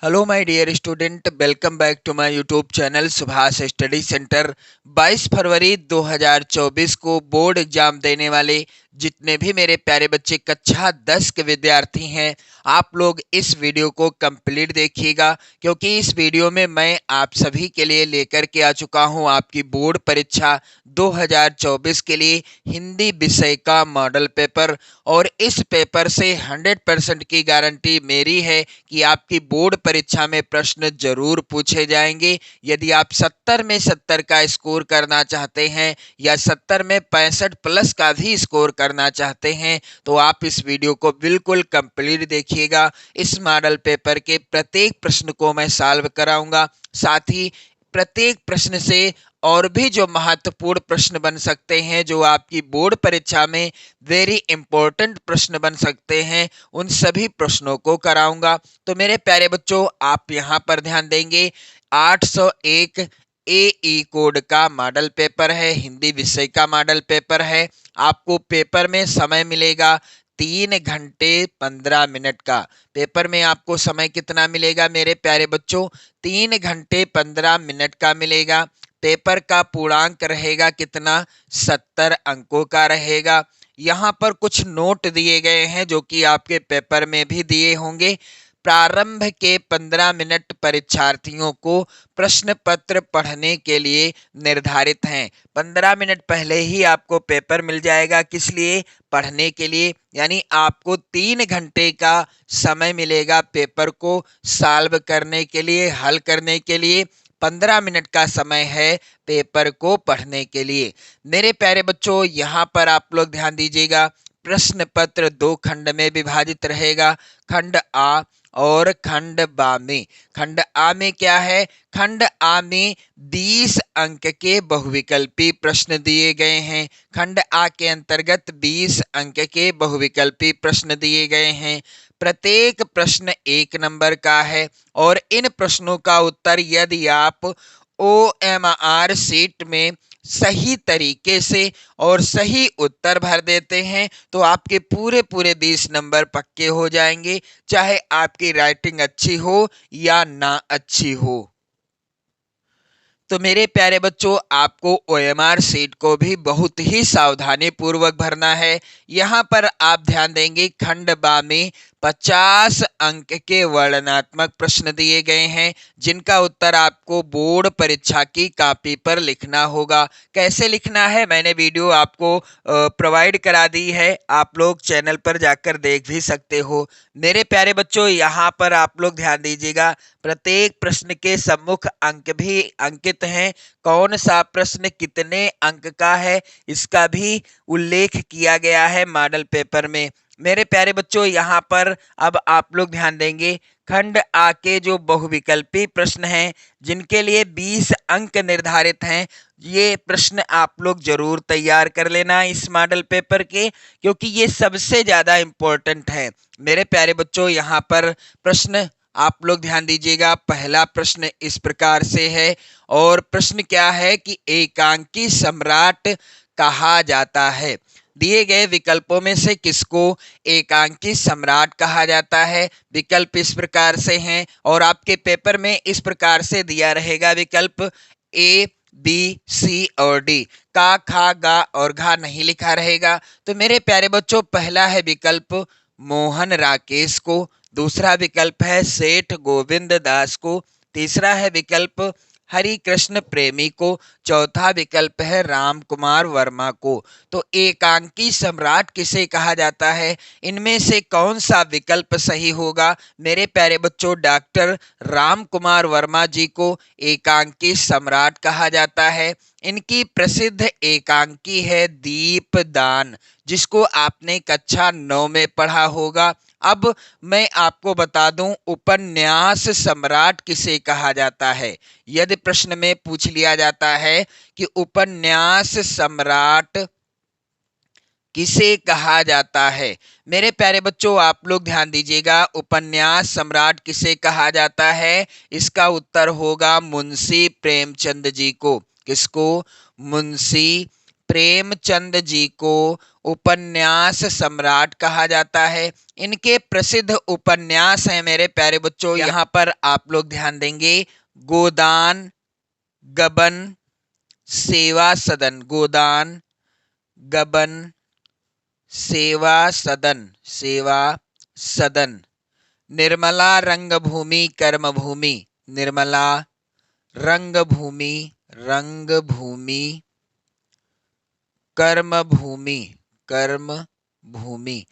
Hello my dear student, welcome back to my YouTube channel Subhash study centre. 22 फरवरी 2024 को board exam देने वाले जितने भी मेरे प्यारे बच्चे कक्षा 10 के विद्यार्थी हैं, आप लोग इस वीडियो को कंप्लीट देखिएगा, क्योंकि इस वीडियो में मैं आप सभी के लिए लेकर के आ चुका हूं आपकी बोर्ड परीक्षा 2024 के लिए हिंदी विषय का मॉडल पेपर। और इस पेपर से 100% की गारंटी मेरी है कि आपकी बोर्ड परीक्षा में प्रश्न जरूर पूछे जाएंगे। यदि आप 70 में 70 का स्कोर करना चाहते हैं या 70 में 65 प्लस का भी स्कोर करना चाहते हैं तो आप इस वीडियो को बिल्कुल कंप्लीट देखिएगा। इस मॉडल पेपर के प्रत्येक प्रश्न को मैं सॉल्व कराऊंगा, साथ ही प्रत्येक प्रश्न से और भी जो महत्वपूर्ण प्रश्न बन सकते हैं, जो आपकी बोर्ड परीक्षा में वेरी इंपॉर्टेंट प्रश्न बन सकते हैं, उन सभी प्रश्नों को कराऊंगा। तो मेरे प्यारे बच्चों, आप यहाँ पर ध्यान देंगे। 801 AE कोड का मॉडल पेपर है, हिंदी विषय का मॉडल पेपर है। आपको पेपर में समय मिलेगा 3 घंटे 15 मिनट का। पेपर में आपको समय कितना मिलेगा मेरे प्यारे बच्चों? 3 घंटे 15 मिनट का मिलेगा। पेपर का पूर्णांक रहेगा कितना? 70 अंकों का रहेगा। यहाँ पर कुछ नोट दिए गए हैं जो कि आपके पेपर में भी दिए होंगे। प्रारंभ के 15 मिनट परीक्षार्थियों को प्रश्न पत्र पढ़ने के लिए निर्धारित हैं। 15 मिनट पहले ही आपको पेपर मिल जाएगा, किस लिए? पढ़ने के लिए। यानी आपको 3 घंटे का समय मिलेगा पेपर को सॉल्व करने के लिए, हल करने के लिए। 15 मिनट का समय है पेपर को पढ़ने के लिए। मेरे प्यारे बच्चों, यहाँ पर आप लोग ध्यान दीजिएगा। प्रश्न पत्र 2 खंड में विभाजित रहेगा, खंड आ और खंड बा में। खंड आ में क्या है? खंड आ में 20 अंक के बहुविकल्पी प्रश्न दिए गए हैं। खंड आ के अंतर्गत 20 अंक के बहुविकल्पी प्रश्न दिए गए हैं। प्रत्येक प्रश्न 1 नंबर का है और इन प्रश्नों का उत्तर यदि आप OMR शीट में सही तरीके से और सही उत्तर भर देते हैं तो आपके पूरे पूरे 20 नंबर पक्के हो जाएंगे, चाहे आपकी राइटिंग अच्छी हो या ना अच्छी हो। तो मेरे प्यारे बच्चों, आपको OMR शीट को भी बहुत ही सावधानी पूर्वक भरना है। यहाँ पर आप ध्यान देंगे, खंड बा में 50 अंक के वर्णनात्मक प्रश्न दिए गए हैं, जिनका उत्तर आपको बोर्ड परीक्षा की कॉपी पर लिखना होगा। कैसे लिखना है मैंने वीडियो आपको प्रोवाइड करा दी है, आप लोग चैनल पर जाकर देख भी सकते हो। मेरे प्यारे बच्चों, यहाँ पर आप लोग ध्यान दीजिएगा, प्रत्येक प्रश्न के सम्मुख अंक भी अंकित हैं। कौन सा प्रश्न कितने अंक का है इसका भी उल्लेख किया गया है मॉडल पेपर में। मेरे प्यारे बच्चों, यहाँ पर अब आप लोग ध्यान देंगे, खंड आ के जो बहुविकल्पी प्रश्न हैं जिनके लिए 20 अंक निर्धारित हैं, ये प्रश्न आप लोग जरूर तैयार कर लेना इस मॉडल पेपर के, क्योंकि ये सबसे ज्यादा इम्पोर्टेंट है। मेरे प्यारे बच्चों, यहाँ पर प्रश्न आप लोग ध्यान दीजिएगा। पहला प्रश्न इस प्रकार से है, और प्रश्न क्या है कि एकांकी सम्राट कहा जाता है। दिए गए विकल्पों में से किसको एकांकी सम्राट कहा जाता है? विकल्प इस प्रकार से हैं और आपके पेपर में इस प्रकार से दिया रहेगा विकल्प A, B, C और D। का, खा, गा और घा नहीं लिखा रहेगा। तो मेरे प्यारे बच्चों, पहला है विकल्प मोहन राकेश को, दूसरा विकल्प है सेठ गोविंद दास को, तीसरा है विकल्प हरि कृष्ण प्रेमी को, चौथा विकल्प है राम कुमार वर्मा को। तो एकांकी सम्राट किसे कहा जाता है? इनमें से कौन सा विकल्प सही होगा मेरे प्यारे बच्चों? डॉक्टर राम कुमार वर्मा जी को एकांकी सम्राट कहा जाता है। इनकी प्रसिद्ध एकांकी है दीपदान, जिसको आपने कक्षा 9 में पढ़ा होगा। अब मैं आपको बता दूं, उपन्यास सम्राट किसे कहा जाता है। यदि प्रश्न में पूछ लिया जाता है कि उपन्यास सम्राट किसे कहा जाता है, मेरे प्यारे बच्चों आप लोग ध्यान दीजिएगा, उपन्यास सम्राट किसे कहा जाता है? इसका उत्तर होगा मुंशी प्रेमचंद जी को। किसको? मुंशी प्रेमचंद जी को उपन्यास सम्राट कहा जाता है। इनके प्रसिद्ध उपन्यास हैं मेरे प्यारे बच्चों, यहाँ पर आप लोग ध्यान देंगे, गोदान, गबन, सेवा सदन, गोदान, गबन, सेवा सदन, सेवा सदन, निर्मला रंगभूमि कर्मभूमि, निर्मला रंगभूमि, रंगभूमि, कर्मभूमि, कर्मभूमि,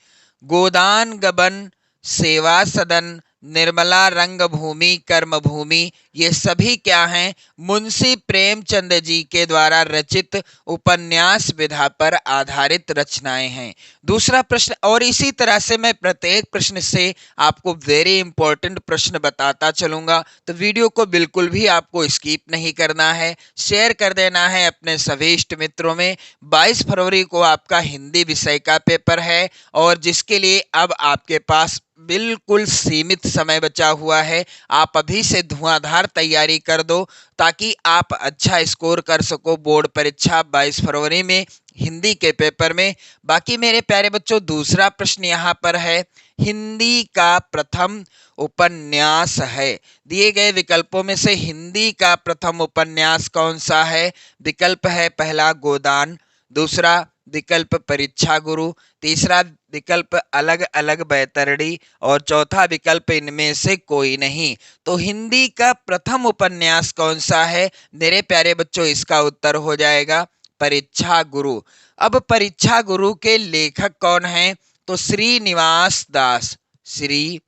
गोदान, गबन, सेवा सदन, निर्मला रंगभूमि, कर्मभूमि, ये सभी क्या हैं? मुंशी प्रेमचंद जी के द्वारा रचित उपन्यास विधा पर आधारित रचनाएं हैं। दूसरा प्रश्न, और इसी तरह से मैं प्रत्येक प्रश्न से आपको वेरी इंपॉर्टेंट प्रश्न बताता चलूंगा, तो वीडियो को बिल्कुल भी आपको स्किप नहीं करना है, शेयर कर देना है अपने सभी इष्ट मित्रों में। 22 फरवरी को आपका हिंदी विषय का पेपर है और जिसके लिए अब आपके पास बिल्कुल सीमित समय बचा हुआ है। आप अभी से धुआंधार तैयारी कर दो ताकि आप अच्छा स्कोर कर सको बोर्ड परीक्षा 22 फरवरी में हिंदी के पेपर में। बाकी मेरे प्यारे बच्चों, दूसरा प्रश्न यहाँ पर है, हिंदी का प्रथम उपन्यास है, दिए गए विकल्पों में से हिंदी का प्रथम उपन्यास कौन सा है? विकल्प है पहला गोदान, दूसरा विकल्प परीक्षा गुरु, तीसरा विकल्प अलग अलग बैतरणी और चौथा विकल्प इनमें से कोई नहीं। तो हिंदी का प्रथम उपन्यास कौन सा है मेरे प्यारे बच्चों? इसका उत्तर हो जाएगा परीक्षा गुरु। अब परीक्षा गुरु के लेखक कौन हैं? तो श्रीनिवास दास, श्री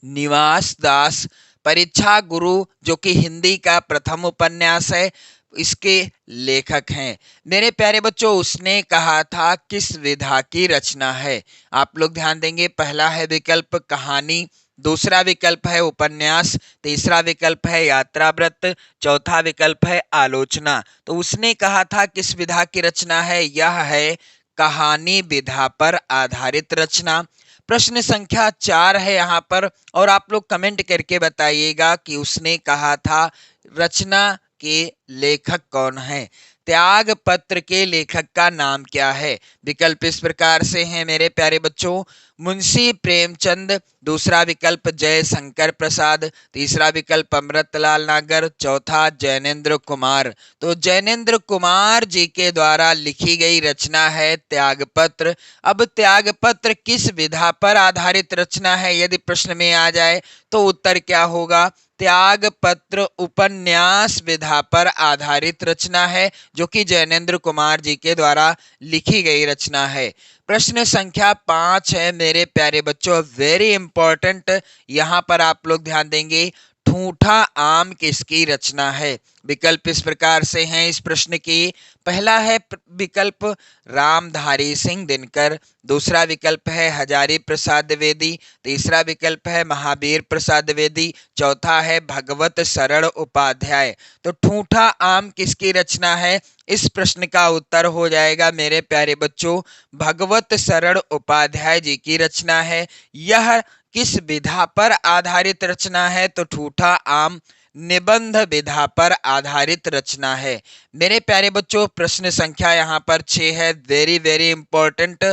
निवास दास परीक्षा गुरु, जो कि हिंदी का प्रथम उपन्यास है, इसके लेखक हैं। मेरे प्यारे बच्चों, उसने कहा था किस विधा की रचना है? आप लोग ध्यान देंगे, पहला है विकल्प कहानी, दूसरा विकल्प है उपन्यास, तीसरा विकल्प है यात्रावृत्त, चौथा विकल्प है आलोचना। तो उसने कहा था किस विधा की रचना है? यह है कहानी विधा पर आधारित रचना। प्रश्न संख्या 4 है यहाँ पर, और आप लोग कमेंट करके बताइएगा कि उसने कहा था रचना के लेखक कौन है? त्याग पत्र के लेखक का नाम क्या है? विकल्प इस प्रकार से हैं मेरे प्यारे बच्चों, मुंशी प्रेमचंद, दूसरा विकल्प जयशंकर प्रसाद, तीसरा विकल्प अमृतलाल नागर, चौथा जैनेन्द्र कुमार। तो जैनेन्द्र कुमार जी के द्वारा लिखी गई रचना है त्यागपत्र। अब त्यागपत्र किस विधा पर आधारित रचना है यदि प्रश्न में आ जाए तो उत्तर क्या होगा? त्यागपत्र उपन्यास विधा पर आधारित रचना है, जो कि जैनेन्द्र कुमार जी के द्वारा लिखी गई रचना है। प्रश्न संख्या 5 है मेरे प्यारे बच्चों, वेरी इंपॉर्टेंट, यहाँ पर आप लोग ध्यान देंगे, ठूठा आम किसकी रचना है? विकल्प इस प्रकार से हैं इस प्रश्न की, पहला है विकल्प रामधारी सिंह दिनकर, दूसरा विकल्प है हजारी प्रसाद द्विवेदी, तीसरा विकल्प है महावीर प्रसाद द्विवेदी, चौथा है भगवत शरण उपाध्याय। तो ठूठा आम किसकी रचना है? इस प्रश्न का उत्तर हो जाएगा मेरे प्यारे बच्चों भगवत शरण उपाध्याय जी की रचना है। यह किस विधा पर आधारित रचना है? तो ठूठा आम निबंध विधा पर आधारित रचना है। मेरे प्यारे बच्चों, प्रश्न संख्या यहाँ पर 6 है, वेरी वेरी इंपॉर्टेंट,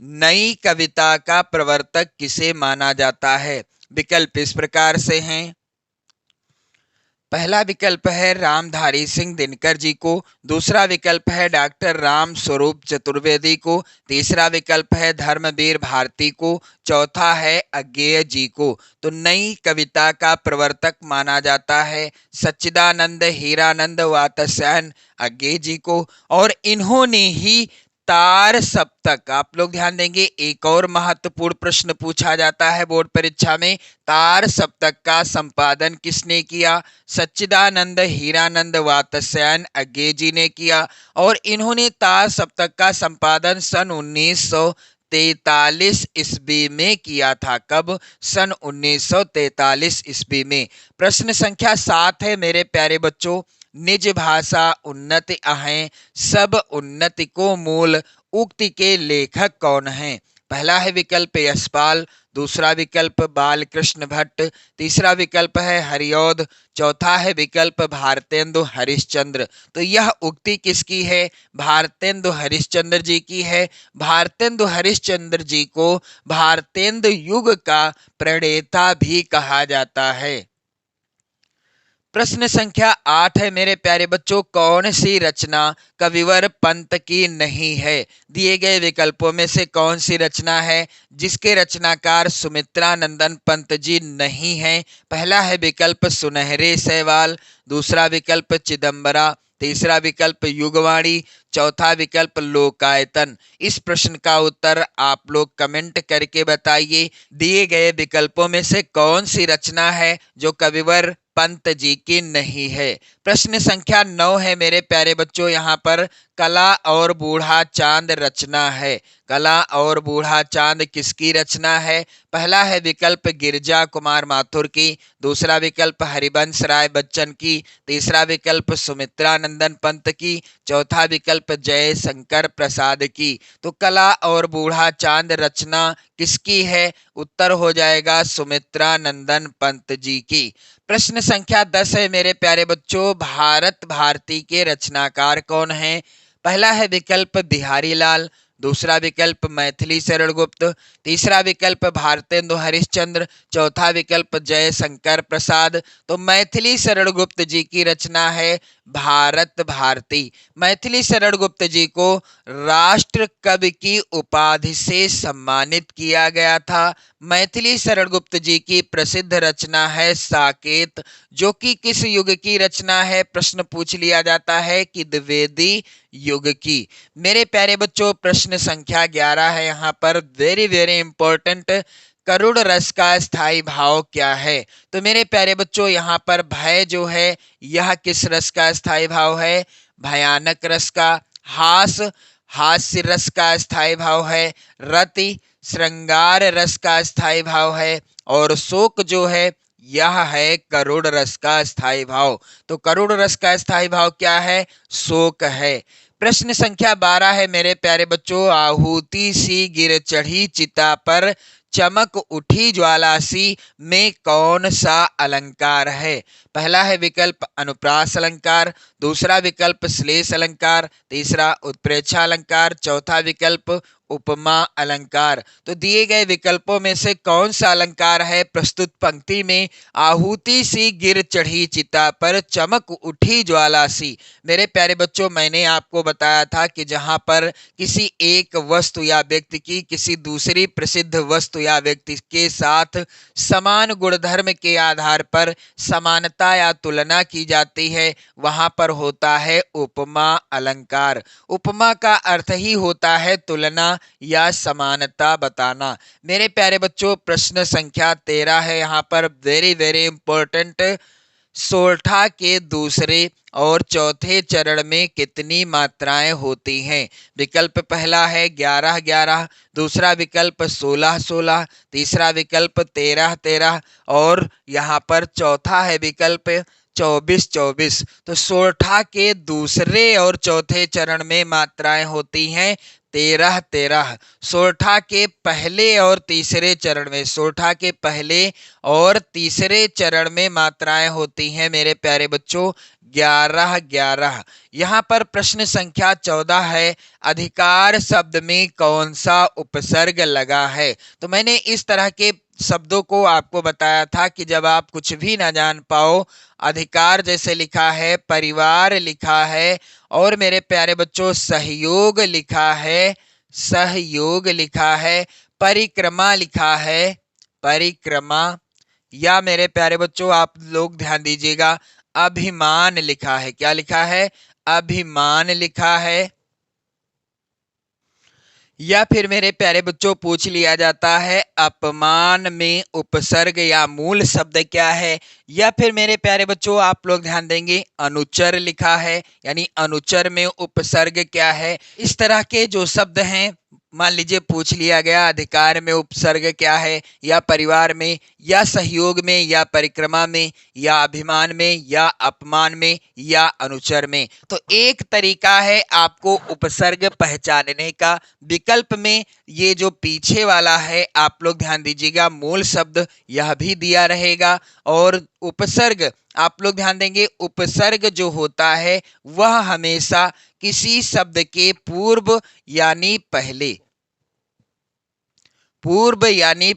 नई कविता का प्रवर्तक किसे माना जाता है? विकल्प इस प्रकार से हैं, पहला विकल्प है रामधारी सिंह दिनकर जी को, दूसरा विकल्प है डॉक्टर राम स्वरूप चतुर्वेदी को, तीसरा विकल्प है धर्मवीर भारती को, चौथा है अज्ञेय जी को। तो नई कविता का प्रवर्तक माना जाता है सच्चिदानंद हीरानंद वात्स्यायन अज्ञेय जी को, और इन्होंने ही तार सप्तक, आप लोग ध्यान देंगे, एक और महत्वपूर्ण प्रश्न पूछा जाता है बोर्ड परीक्षा में, तार सप्तक का संपादन किसने किया? सच्चिदानंद हीरानंद वात्स्यायन अज्ञेय जी ने किया, और इन्होंने तार सप्तक का संपादन सन 1943 ईस्वी में किया था। कब? सन 1943 ईस्वी में। प्रश्न संख्या 7 है मेरे प्यारे बच्चों, निज भाषा उन्नति अहें सब उन्नति को मूल उक्ति के लेखक कौन हैं? पहला है विकल्प यशपाल, दूसरा विकल्प बालकृष्ण भट्ट, तीसरा विकल्प है हरिऔध, चौथा है विकल्प भारतेंदु हरिश्चंद्र। तो यह उक्ति किसकी है? भारतेंदु हरिश्चंद्र जी की है। भारतेंदु हरिश्चंद्र जी को भारतेंदु युग का प्रणेता भी कहा जाता है। प्रश्न संख्या 8 है मेरे प्यारे बच्चों, कौन सी रचना कविवर पंत की नहीं है? दिए गए विकल्पों में से कौन सी रचना है जिसके रचनाकार सुमित्रा नंदन पंत जी नहीं है? पहला है विकल्प सुनहरे सहवाल, दूसरा विकल्प चिदंबरा, तीसरा विकल्प युगवाणी, चौथा विकल्प लोकायतन। इस प्रश्न का उत्तर आप लोग कमेंट करके बताइए। दिए गए विकल्पों में से कौन सी रचना है जो कविवर पंत जी की नहीं है? प्रश्न संख्या 9 है मेरे प्यारे बच्चों, यहाँ पर कला और बूढ़ा चांद रचना है। कला और बूढ़ा चांद किसकी रचना है? पहला है विकल्प गिरजा कुमार माथुर की, दूसरा विकल्प हरिवंश राय बच्चन की, तीसरा विकल्प सुमित्रा नंदन पंत की, चौथा विकल्प जय शंकर प्रसाद की। तो कला और बूढ़ा चांद रचना किसकी है? उत्तर हो जाएगा सुमित्रा नंदन पंत जी की। प्रश्न संख्या 10 है मेरे प्यारे बच्चों, भारत भारती के रचनाकार कौन हैं? पहला है विकल्प बिहारी लाल, दूसरा विकल्प मैथिली शरण गुप्त, तीसरा विकल्प भारतेंदु हरिश्चंद्र, चौथा विकल्प जय शंकर प्रसाद। तो मैथिली शरण गुप्त जी की रचना है भारत भारती। मैथिली शरण गुप्त जी को राष्ट्र कवि की उपाधि से सम्मानित किया गया था। मैथिली शरण गुप्त जी की प्रसिद्ध रचना है साकेत, जो कि किस युग की रचना है? प्रश्न पूछ लिया जाता है कि द्विवेदी युग की। मेरे प्यारे बच्चों, प्रश्न संख्या 11 है यहाँ पर, वेरी वेरी इंपॉर्टेंट। करुण रस का स्थायी भाव क्या है? तो मेरे प्यारे बच्चों, यहाँ पर भय जो है यह किस रस का स्थायी भाव है? भयानक रस का। हास्य रस का स्थायी भाव है। रति श्रृंगार रस का स्थायी भाव है। और शोक जो है यह है करुण रस का स्थायी भाव। तो करुण रस का स्थायी भाव क्या है? शोक है। प्रश्न संख्या 12 है मेरे प्यारे बच्चों, आहुति सी गिर चढ़ी चिता पर चमक उठी ज्वाला सी में कौन सा अलंकार है? पहला है विकल्प अनुप्रास अलंकार, दूसरा विकल्प श्लेष अलंकार, तीसरा उत्प्रेक्षा अलंकार, चौथा विकल्प उपमा अलंकार। तो दिए गए विकल्पों में से कौन सा अलंकार है? प्रस्तुत पंक्ति में आहुति सी गिर चढ़ी चिता पर चमक उठी ज्वाला सी। मेरे प्यारे बच्चों, मैंने आपको बताया था कि जहां पर किसी एक वस्तु या व्यक्ति की किसी दूसरी प्रसिद्ध वस्तु या व्यक्ति के साथ समान गुणधर्म के आधार पर समानता या तुलना की जाती है, वहां पर होता है उपमा अलंकार। उपमा का अर्थ ही होता है तुलना या समानता बताना। मेरे प्यारे बच्चों, प्रश्न संख्या 13 है यहाँ पर, वेरी वेरी इंपॉर्टेंट। सोरठा के दूसरे और चौथे चरण में कितनी मात्राएं होती हैं? विकल्प पहला है 11-11, दूसरा विकल्प 16-16, तीसरा विकल्प 13-13 और यहाँ पर चौथा है विकल्प 24-24। तो सोरठा के दूसरे और चौथे चरण में मात्राएं होती हैं 13-13। सोरठा के पहले और तीसरे चरण में, सोरठा के पहले और तीसरे चरण में मात्राएं होती हैं मेरे प्यारे बच्चों 11-11। यहाँ पर प्रश्न संख्या 14 है, अधिकार शब्द में कौन सा उपसर्ग लगा है? तो मैंने इस तरह के शब्दों को आपको बताया था कि जब आप कुछ भी ना जान पाओ, अधिकार जैसे लिखा है, परिवार लिखा है और मेरे प्यारे बच्चों सहयोग लिखा है, सहयोग लिखा है, परिक्रमा लिखा है, परिक्रमा, या मेरे प्यारे बच्चों आप लोग ध्यान दीजिएगा, अभिमान लिखा है। क्या लिखा है? अभिमान लिखा है। या फिर मेरे प्यारे बच्चों पूछ लिया जाता है अपमान में उपसर्ग या मूल शब्द क्या है? या फिर मेरे प्यारे बच्चों आप लोग ध्यान देंगे अनुचर लिखा है, यानी अनुचर में उपसर्ग क्या है? इस तरह के जो शब्द हैं मान लीजिए पूछ लिया गया अधिकार में उपसर्ग क्या है, या परिवार में, या सहयोग में, या परिक्रमा में, या अभिमान में, या अपमान में, या अनुचर में। तो एक तरीका है आपको उपसर्ग पहचानने का। विकल्प में ये जो पीछे वाला है आप लोग ध्यान दीजिएगा, मूल शब्द यह भी दिया रहेगा। और उपसर्ग आप लोग ध्यान देंगे, उपसर्ग जो होता है वह हमेशा किसी शब्द के पूर्व यानी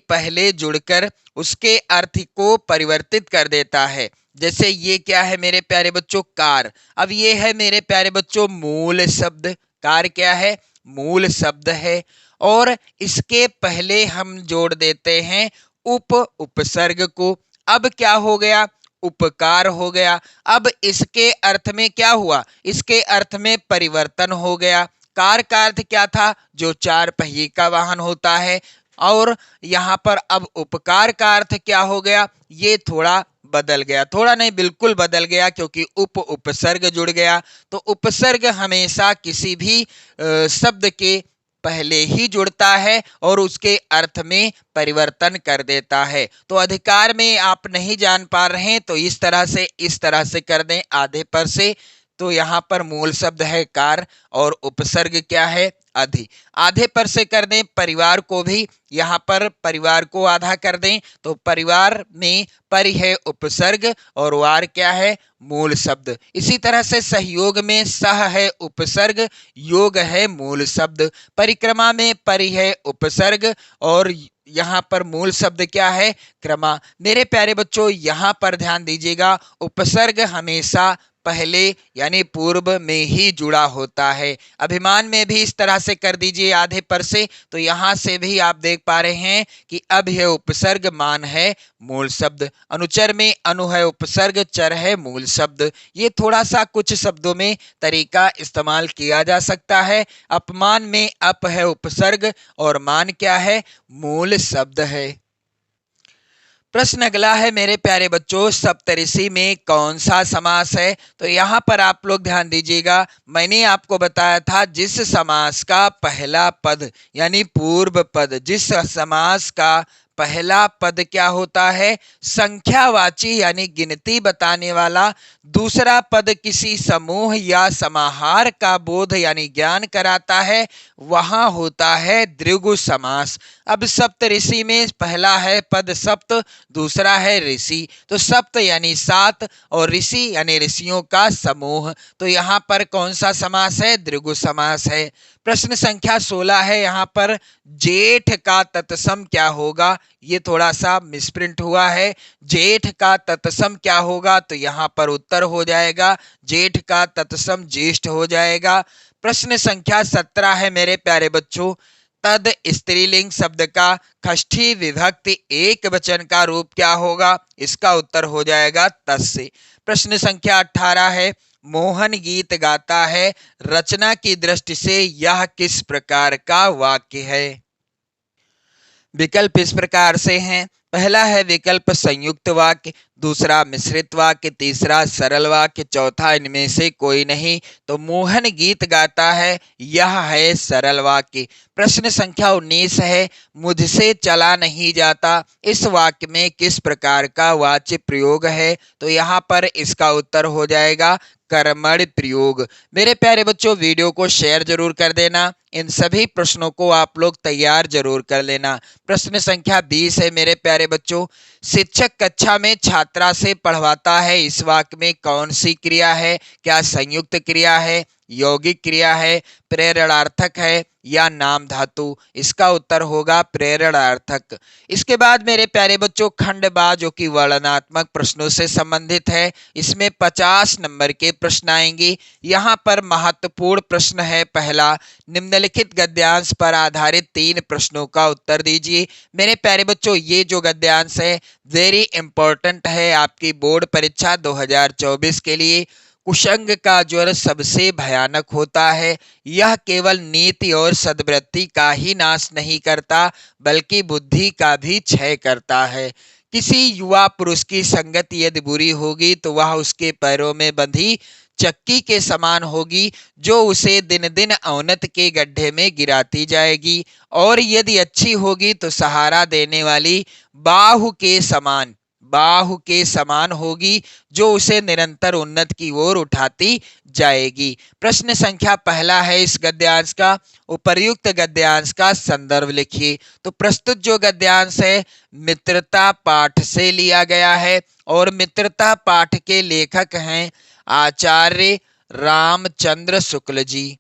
पहले जुड़कर उसके अर्थ को परिवर्तित कर देता है। जैसे ये क्या है मेरे प्यारे बच्चों, कार। अब ये है मेरे प्यारे बच्चों मूल शब्द। कार क्या है, मूल शब्द है। और इसके पहले हम जोड़ देते हैं उपसर्ग को। अब क्या हो गया, उपकार हो गया। अब इसके अर्थ में क्या हुआ, इसके अर्थ में परिवर्तन हो गया। कार का अर्थ क्या था, जो चार पहिए का वाहन होता है। और यहाँ पर अब उपकार का अर्थ क्या हो गया, ये थोड़ा बदल गया, थोड़ा नहीं बिल्कुल बदल गया, क्योंकि उपसर्ग जुड़ गया। तो उपसर्ग हमेशा किसी भी शब्द के पहले ही जुड़ता है और उसके अर्थ में परिवर्तन कर देता है। तो अधिकार में आप नहीं जान पा रहे हैं तो इस तरह से कर दें आधे पर से। तो यहाँ पर मूल शब्द है कार और उपसर्ग क्या है, अधि। आधे पर से कर दें परिवार को भी, यहाँ पर परिवार को आधा कर दें तो परिवार में परि है उपसर्ग और वार क्या है, मूल शब्द। इसी तरह से सहयोग में सह है उपसर्ग, योग है मूल शब्द। परिक्रमा में परि है उपसर्ग और यहाँ पर मूल शब्द क्या है, क्रमा। मेरे प्यारे बच्चों यहाँ पर ध्यान दीजिएगा, उपसर्ग हमेशा पहले यानी पूर्व में ही जुड़ा होता है। अभिमान में भी इस तरह से कर दीजिए आधे पर से। तो यहां से भी आप देख पा रहे हैं कि अब है उपसर्ग, मान है मूल शब्द। अनुचर में अनु है उपसर्ग, चर है मूल शब्द। ये थोड़ा सा कुछ शब्दों में तरीका इस्तेमाल किया जा सकता है। अपमान में अप है उपसर्ग और मान क्या है, मूल शब्द है। प्रश्न अगला है मेरे प्यारे बच्चों, सप्तऋषि में कौन सा समास है। तो यहाँ पर आप लोग ध्यान दीजिएगा, मैंने आपको बताया था जिस समास का पहला पद यानी पूर्व पद, जिस समास का पहला पद क्या होता है, संख्यावाची यानी गिनती बताने वाला। दूसरा पद किसी समूह या समाहार का बोध यानी ज्ञान कराता है, वहां होता है द्विगु समास। अब सप्तऋषि में पहला है पद सप्त, दूसरा है ऋषि। तो सप्त यानी सात और ऋषि यानी ऋषियों का समूह। तो यहाँ पर कौन सा समास है, द्विगु समास है। प्रश्न संख्या 16 है, यहाँ पर जेठ का तत्सम क्या होगा। ये थोड़ा सा मिसप्रिंट हुआ है, जेठ का तत्सम क्या होगा। तो यहाँ पर उत्तर हो जाएगा जेठ का तत्सम ज्येष्ठ हो जाएगा। प्रश्न संख्या 17 है मेरे प्यारे बच्चों, तद स्त्रीलिंग शब्द का षष्ठी विभक्ति एक वचन का रूप क्या होगा। इसका उत्तर हो जाएगा तस्य। प्रश्न संख्या 18 है, मोहन गीत गाता है, रचना की दृष्टि से यह किस प्रकार का वाक्य है। विकल्प इस प्रकार से हैं, पहला है विकल्प संयुक्त वाक्य, दूसरा मिश्रित वाक्य, तीसरा सरल वाक्य, चौथा इनमें से कोई नहीं। तो मोहन गीत गाता है, यह है सरल वाक्य। प्रश्न संख्या 19 है, मुझसे चला नहीं जाता, इस वाक्य में किस प्रकार का वाच्य प्रयोग है। तो यहाँ पर इसका उत्तर हो जाएगा कर्मण प्रयोग। मेरे प्यारे बच्चों वीडियो को शेयर जरूर कर देना, इन सभी प्रश्नों को आप लोग तैयार जरूर कर लेना। प्रश्न संख्या 20 है मेरे प्यारे बच्चों, शिक्षक कक्षा में छात्रा से पढ़वाता है, इस वाक्य में कौन सी क्रिया है। क्या संयुक्त क्रिया है, यौगिक क्रिया है, प्रेरणार्थक है या नाम धातु। इसका उत्तर होगा प्रेरणार्थक। इसके बाद मेरे प्यारे बच्चों खंड बा जो कि वर्णनात्मक प्रश्नों से संबंधित है, इसमें 50 नंबर के प्रश्न आएंगे। यहाँ पर महत्वपूर्ण प्रश्न है पहला, निम्नलिखित गद्यांश पर आधारित 3 प्रश्नों का उत्तर दीजिए। मेरे प्यारे बच्चों ये जो गद्यांश है वेरी इंपॉर्टेंट है आपकी बोर्ड परीक्षा 2024 के लिए। कुसंग का ज्वर सबसे भयानक होता है, यह केवल नीति और सद्वृत्ति का ही नाश नहीं करता बल्कि बुद्धि का भी क्षय करता है। किसी युवा पुरुष की संगति यदि बुरी होगी तो वह उसके पैरों में बंधी चक्की के समान होगी जो उसे दिन दिन अवनत के गड्ढे में गिराती जाएगी, और यदि अच्छी होगी तो सहारा देने वाली बाहु के समान होगी जो उसे निरंतर उन्नत की ओर उठाती जाएगी। प्रश्न संख्या पहला है इस गद्यांश का, उपर्युक्त गद्यांश का संदर्भ लिखिए। तो प्रस्तुत जो गद्यांश है मित्रता पाठ से लिया गया है, और मित्रता पाठ के लेखक हैं आचार्य रामचंद्र शुक्ल जी।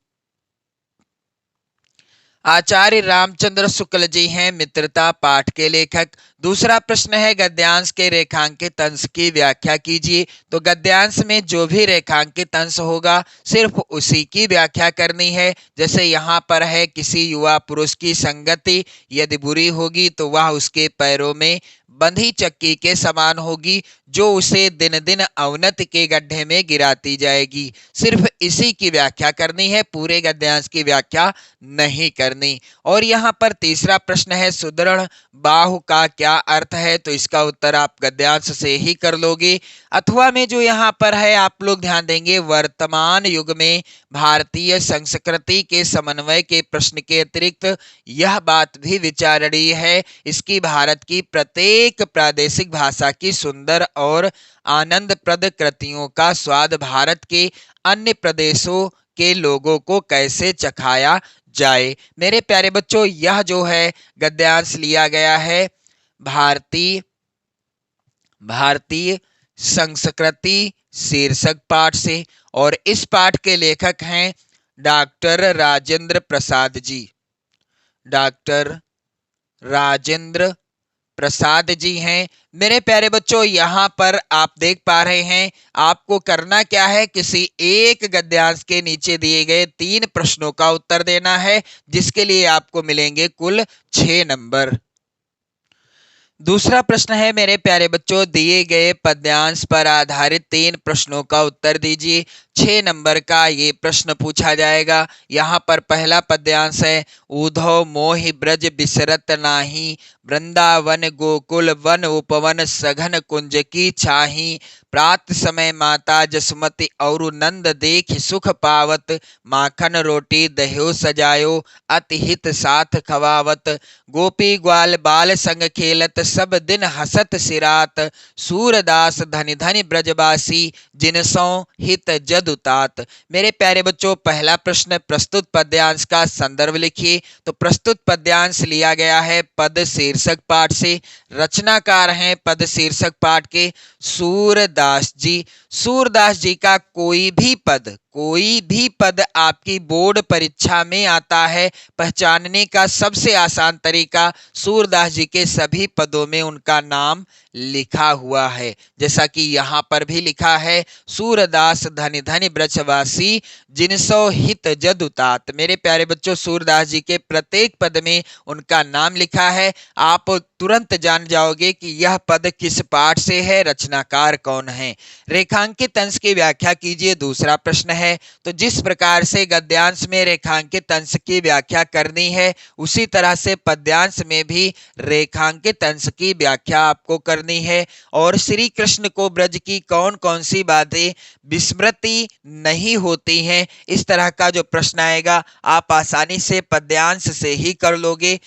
आचार्य रामचंद्र शुक्ल जी हैं मित्रता पाठ के लेखक। दूसरा प्रश्न है गद्यांश के रेखांकित अंश की व्याख्या कीजिए। तो गद्यांश में जो भी रेखांकित अंश होगा सिर्फ उसी की व्याख्या करनी है। जैसे यहाँ पर है किसी युवा पुरुष की संगति यदि बुरी होगी तो वह उसके पैरों में बंधी चक्की के समान होगी जो उसे दिन दिन अवनति के गड्ढे में गिराती जाएगी। सिर्फ इसी की व्याख्या करनी है, पूरे गद्यांश की व्याख्या नहीं करनी। और यहाँ पर तीसरा प्रश्न है सुदृढ़ बाहु का क्या अर्थ है। तो इसका उत्तर आप गद्यांश से ही कर लोगे। अथवा में जो यहाँ पर है आप लोग ध्यान देंगे, वर्तमान युग में भारतीय संस्कृति के समन्वय के प्रश्न के अतिरिक्त यह बात भी विचारणीय है, इसकी भारत की प्रत्येक प्रादेशिक भाषा की सुंदर और आनंदप्रद कृतियों का स्वाद भारत के अन्य प्रदेशों के लोगों को कैसे चखाया जाए। मेरे प्यारे बच्चों, यह जो है गद्यांश लिया गया है भारतीय संस्कृति शीर्षक पाठ से, और इस पाठ के लेखक हैं डॉक्टर राजेंद्र प्रसाद जी। डॉक्टर राजेंद्र प्रसाद जी हैं। मेरे प्यारे बच्चों, यहाँ पर आप देख पा रहे हैं, आपको करना क्या है, किसी एक गद्यांश के नीचे दिए गए 3 प्रश्नों का उत्तर देना है, जिसके लिए आपको मिलेंगे कुल 6 नंबर। दूसरा प्रश्न है मेरे प्यारे बच्चों, दिए गए पद्यांश पर आधारित 3 प्रश्नों का उत्तर दीजिए। 6 नंबर का ये प्रश्न पूछा जाएगा। यहाँ पर पहला पद्यांश है, ऊधव मोहि ब्रज बिसरत नाही, वृंदावन गोकुल वन उपवन सघन कुंज की छाही, प्रात समय माता जसमति और नंद देख सुख पावत, माखन रोटी दह्यो सजायो अति हित साथ खवावत, गोपी ग्वाल बाल संग खेलत सब दिन हसत सिरात, सूरदास धनि धनि ब्रजवासी जिनसों हित जदुतात। मेरे प्यारे बच्चों, पहला प्रश्न, प्रस्तुत पद्यांश का संदर्भ लिखिए। तो प्रस्तुत पद्यांश लिया गया है पद शीर्षक पाठ से। रचनाकार हैं पद शीर्षक पाठ के सूरदास जी। सूरदास जी का कोई भी पद आपकी बोर्ड परीक्षा में आता है, पहचानने का सबसे आसान तरीका सूरदास जी के सभी पदों में उनका नाम लिखा हुआ है। जैसा कि यहाँ पर भी लिखा है, सूरदास धनि धनि ब्रजवासी जिनसो हित जदुतात। मेरे प्यारे बच्चों, सूरदास जी के प्रत्येक पद में उनका नाम लिखा है। आप तुरंत जान जाओगे कि यह पद किस पाठ से है, रचनाकार कौन है। रेखांकित अंश की व्याख्या कीजिए, दूसरा प्रश्न है। तो जिस प्रकार से गद्यांश में रेखांकित अंश की व्याख्या करनी है, उसी तरह से पद्यांश में भी रेखांकित अंश की व्याख्या आपको करनी है। और श्री कृष्ण को ब्रज की कौन कौन सी बातें विस्मृति नहीं होती हैं, इस तरह का जो प्रश्न आएगा आप आसानी से पद्यांश से ही कर लोगे।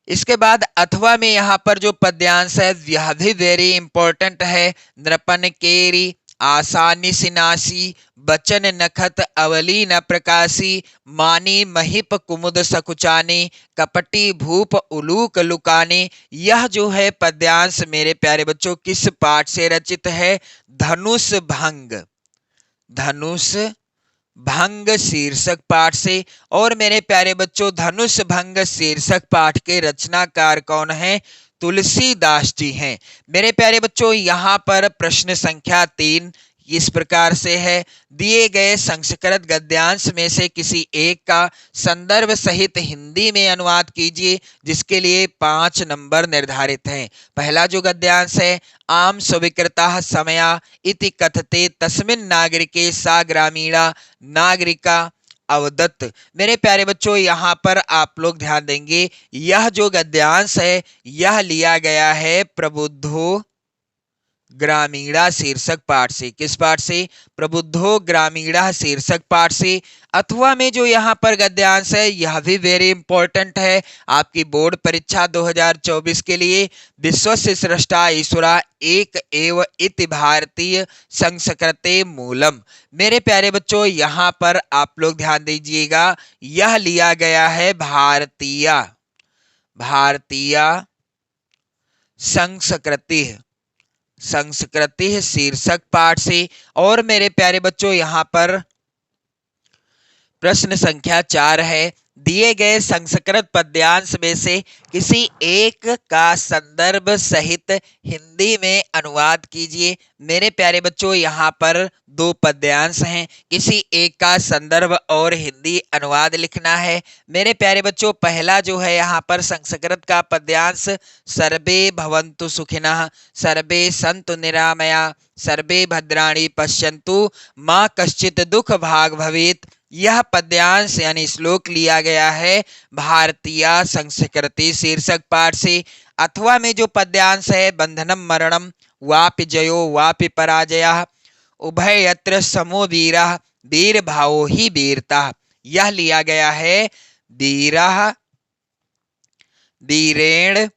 इसके बाद अथवा में यहाँ पर जो पद्यांश है यह भी वेरी इंपॉर्टेंट है। नृपन केरी आसानी सिनासी, बचन नखत अवली न प्रकाशी, मानी महिप कुमुद सकुचानी, कपटी भूप उलूक लुकानी। यह जो है पद्यांश मेरे प्यारे बच्चों किस पाठ से रचित है? धनुष भंग शीर्षक पाठ से। और मेरे प्यारे बच्चों, धनुष भंग शीर्षक पाठ के रचनाकार कौन है? तुलसीदास जी हैं। मेरे प्यारे बच्चों, यहाँ पर प्रश्न संख्या 3 इस प्रकार से है, दिए गए संस्कृत गद्यांश में से किसी एक का संदर्भ सहित हिंदी में अनुवाद कीजिए, जिसके लिए 5 नंबर निर्धारित हैं। पहला जो गद्यांश है, आम स्वीकृता समया इति कथते तस्मिन् नागरिके सा ग्रामीणा नागरिका अवदत्त। मेरे प्यारे बच्चों, यहाँ पर आप लोग ध्यान देंगे, यह जो गद्यांश है यह लिया गया है ग्रामीणा शीर्षक पाठ से। किस पाठ से? प्रबुद्धो ग्रामीणा शीर्षक पाठ से। अथवा में जो यहाँ पर गद्यांश है यह भी वेरी इंपॉर्टेंट है आपकी बोर्ड परीक्षा 2024 के लिए। विश्वस्य सृष्टा ईश्वरा एक एव इति भारतीय संस्कृते मूलम। मेरे प्यारे बच्चों यहाँ पर आप लोग ध्यान दीजिएगा, यह लिया गया है भारतीय संस्कृति शीर्षक पाठ से। और मेरे प्यारे बच्चों यहाँ पर प्रश्न संख्या 4 है, दिए गए संस्कृत पद्यांश में से किसी एक का संदर्भ सहित हिंदी में अनुवाद कीजिए। मेरे प्यारे बच्चों यहाँ पर 2 पद्यांश हैं, किसी एक का संदर्भ और हिंदी अनुवाद लिखना है। मेरे प्यारे बच्चों पहला जो है यहाँ पर संस्कृत का पद्यांश, सर्वे भवन्तु सुखिनः सर्वे सन्तु निरामया सर्वे भद्राणि पश्यन्तु माँ कश्चित् दुख भाग भवेत्। यह पद्यांश यानी श्लोक लिया गया है भारतीय संस्कृति शीर्षक पाठ से। अथवा में जो पद्यांश है, बंधनम मरणम वापि जयो वापि पराजयः उभयत्र समो वीरः वीर भावो ही वीरता। यह लिया गया है वीरः वीरेण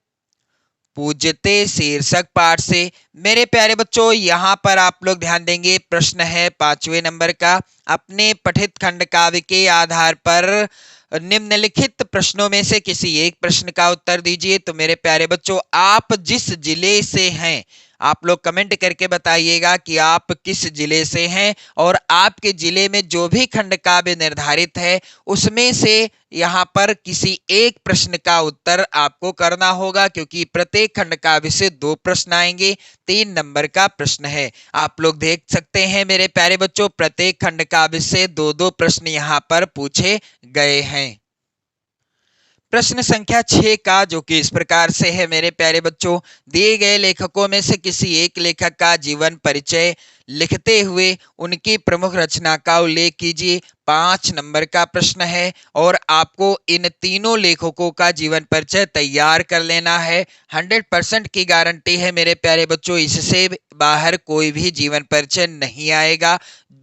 पूज्यते शीर्षक पाठ से। मेरे प्यारे बच्चों यहाँ पर आप लोग ध्यान देंगे, प्रश्न है 5वें नंबर का, अपने पठित खंड काव्य के आधार पर निम्नलिखित प्रश्नों में से किसी एक प्रश्न का उत्तर दीजिए। तो मेरे प्यारे बच्चों आप जिस जिले से हैं आप लोग कमेंट करके बताइएगा कि आप किस जिले से हैं और आपके जिले में जो भी खंड काव्य निर्धारित है उसमें से यहाँ पर किसी एक प्रश्न का उत्तर आपको करना होगा, क्योंकि प्रत्येक खंड काव्य से 2 प्रश्न आएंगे। 3 नंबर का प्रश्न है। आप लोग देख सकते हैं मेरे प्यारे बच्चों प्रत्येक खंड काव्य से 2-2 प्रश्न यहाँ पर पूछे गए हैं। प्रश्न संख्या 6 का जो कि इस प्रकार से है मेरे प्यारे बच्चों, दिए गए लेखकों में से किसी एक लेखक का जीवन परिचय लिखते हुए उनकी प्रमुख रचना का उल्लेख कीजिए। 5 नंबर का प्रश्न है और आपको इन तीनों लेखकों का जीवन परिचय तैयार कर लेना है। 100% की गारंटी है मेरे प्यारे बच्चों, इससे बाहर कोई भी जीवन परिचय नहीं आएगा।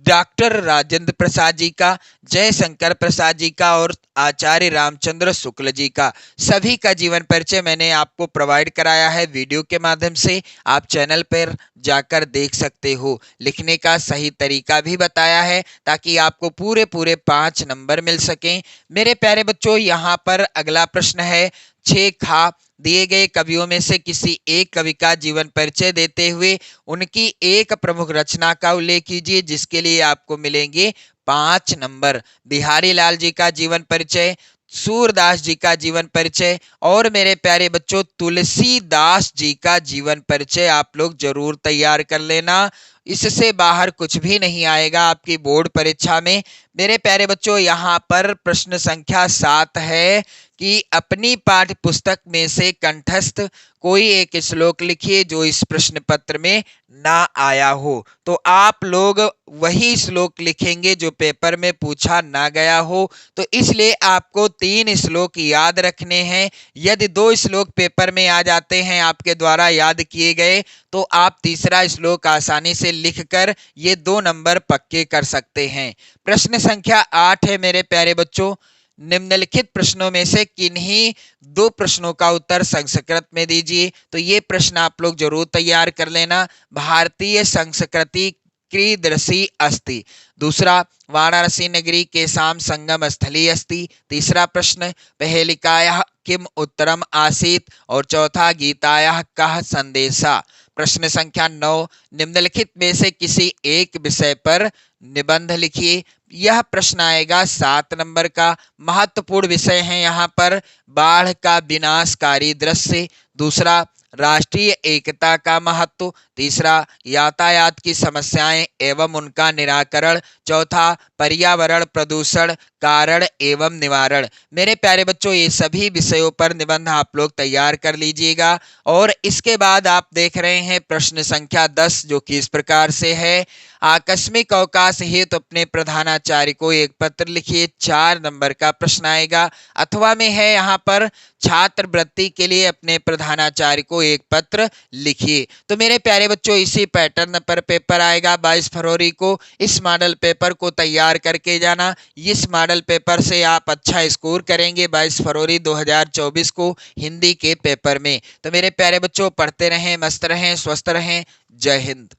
डॉक्टर राजेंद्र प्रसाद जी का, जयशंकर प्रसाद जी का और आचार्य रामचंद्र शुक्ल जी का, सभी का जीवन परिचय मैंने आपको प्रोवाइड कराया है वीडियो के माध्यम से। आप चैनल पर जाकर देख सकते हो। लिखने का सही तरीका भी बताया है ताकि आपको पूरे 5 नंबर मिल सकें। मेरे प्यारे बच्चों यहाँ पर अगला प्रश्न है 6 खा, दिए गए कवियों में से किसी एक कवि का जीवन परिचय देते हुए उनकी एक प्रमुख रचना का उल्लेख कीजिए, जिसके लिए आपको मिलेंगे 5 नंबर। बिहारी लाल जी का जीवन परिचय, सूरदास जी का जीवन परिचय और मेरे प्यारे बच्चों तुलसीदास जी का जीवन परिचय आप लोग जरूर तैयार कर लेना। इससे बाहर कुछ भी नहीं आएगा आपकी बोर्ड परीक्षा में। मेरे प्यारे बच्चों यहाँ पर प्रश्न संख्या 7 है कि अपनी पाठ्य पुस्तक में से कंठस्थ कोई एक श्लोक लिखिए जो इस प्रश्न पत्र में ना आया हो। तो आप लोग वही श्लोक लिखेंगे जो पेपर में पूछा ना गया हो। तो इसलिए आपको 3 श्लोक याद रखने हैं। यदि 2 श्लोक पेपर में आ जाते हैं आपके द्वारा याद किए गए तो आप तीसरा श्लोक आसानी से लिखकर ये 2 नंबर पक्के कर सकते हैं। प्रश्न संख्या 8 है मेरे प्यारे बच्चों, निम्नलिखित प्रश्नों में से किन्हीं 2 प्रश्नों का उत्तर संस्कृत में दीजिए। तो ये प्रश्न आप लोग जरूर तैयार कर लेना। भारतीय संस्कृति कीदृशी अस्ति। दूसरा, वाराणसी नगरी के साम संगम स्थली अस्ति। तीसरा प्रश्न, पहेलिकायाः किम उत्तरम आसीत। और चौथा, गीतायाः कः संदेशा। प्रश्न संख्या 9, निम्नलिखित में से किसी एक विषय पर निबंध लिखिए। यह प्रश्न आएगा 7 नंबर का। महत्वपूर्ण विषय है यहाँ पर बाढ़ का विनाशकारी दृश्य। दूसरा, राष्ट्रीय एकता का महत्व। तीसरा, यातायात की समस्याएं एवं उनका निराकरण। चौथा, पर्यावरण प्रदूषण कारण एवं निवारण। मेरे प्यारे बच्चों ये सभी विषयों पर निबंध आप लोग तैयार कर लीजिएगा। और इसके बाद आप देख रहे हैं प्रश्न संख्या 10 जो कि इस प्रकार से है, आकस्मिक अवकाश हेतु अपने प्रधानाचार्य को एक पत्र लिखिए। 4 नंबर का प्रश्न आएगा। अथवा में है यहाँ पर छात्रवृत्ति के लिए अपने प्रधानाचार्य को एक पत्र लिखिए। तो मेरे प्यारे प्यारे बच्चों इसी पैटर्न पर पेपर आएगा 22 फरवरी को। इस मॉडल पेपर को तैयार करके जाना। इस मॉडल पेपर से आप अच्छा स्कोर करेंगे 22 फरवरी 2024 को हिंदी के पेपर में। तो मेरे प्यारे बच्चों पढ़ते रहें, मस्त रहें, स्वस्थ रहें। जय हिंद।